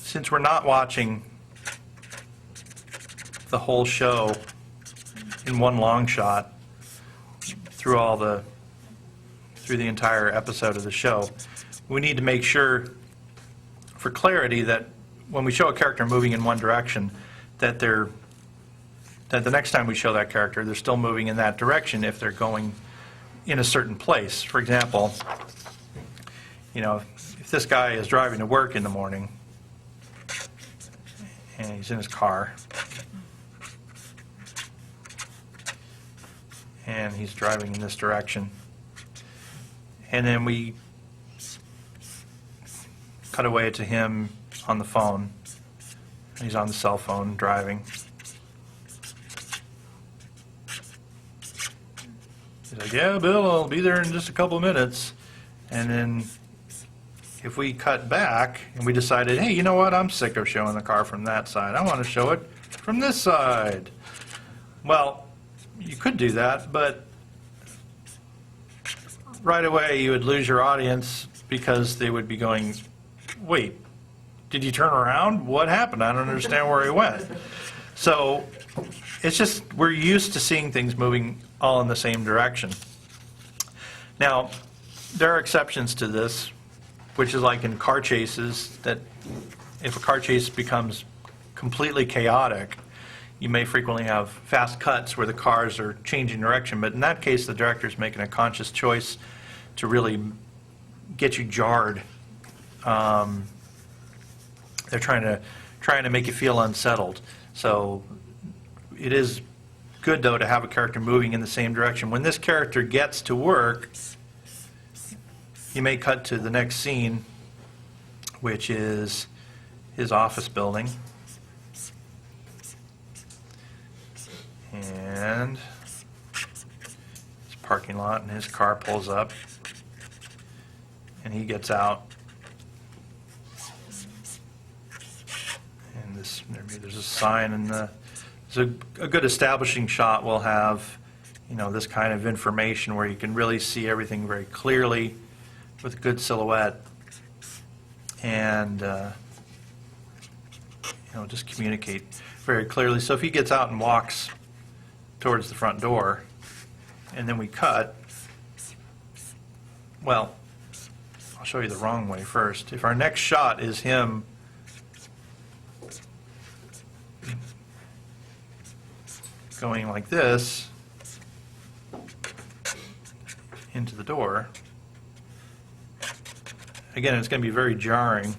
since we're not watching the whole show in one long shot through the entire episode of the show, we need to make sure, for clarity, that when we show a character moving in one direction, that the next time we show that character, they're still moving in that direction if they're going in a certain place. For example, if this guy is driving to work in the morning and he's in his car and he's driving in this direction, and then we cut away to him on the phone. He's on the cell phone driving. He's like, "Yeah, Bill, I'll be there in just a couple of minutes." And then if we cut back and we decided, "Hey, you know what? I'm sick of showing the car from that side. I want to show it from this side." Well, you could do that, but right away you would lose your audience because they would be going, "Wait, did you turn around? What happened? I don't understand where he went." So it's just, we're used to seeing things moving all in the same direction. Now, there are exceptions to this, which is like in car chases, that if a car chase becomes completely chaotic, you may frequently have fast cuts where the cars are changing direction, but in that case the director's making a conscious choice to really get you jarred. They're trying to make you feel unsettled. So it is good, though, to have a character moving in the same direction. When this character gets to work, you may cut to the next scene, which is his office building. And his parking lot, and his car pulls up, and he gets out. And there's a sign, and there's a good establishing shot will have, this kind of information where you can really see everything very clearly with a good silhouette, and just communicate very clearly. So if he gets out and walks towards the front door, and then we cut, well, I'll show you the wrong way first. If our next shot is him going like this into the door, again, it's going to be very jarring,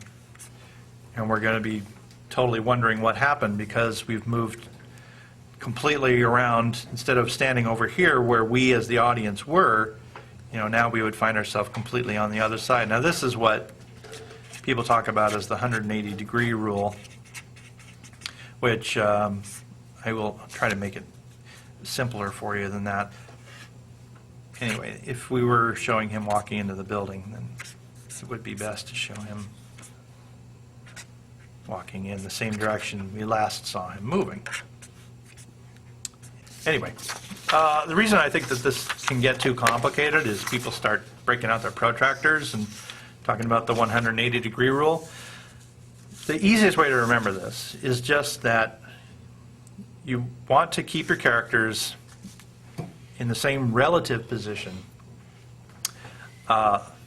and we're going to be totally wondering what happened because we've moved completely around. Instead of standing over here where we as the audience were, now we would find ourselves completely on the other side. Now this is what people talk about as the 180-degree rule, which I will try to make it simpler for you than that. Anyway, if we were showing him walking into the building, then it would be best to show him walking in the same direction we last saw him moving. Anyway, the reason I think that this can get too complicated is people start breaking out their protractors and talking about the 180-degree rule. The easiest way to remember this is just that you want to keep your characters in the same relative position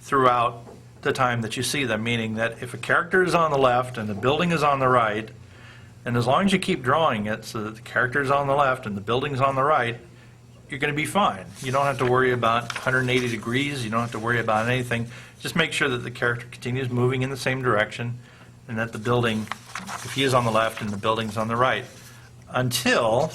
throughout the time that you see them, meaning that if a character is on the left and the building is on the right, and as long as you keep drawing it so that the character is on the left and the building's on the right, you're going to be fine. You don't have to worry about 180 degrees. You don't have to worry about anything. Just make sure that the character continues moving in the same direction and that the building, if he is on the left and the building's on the right, until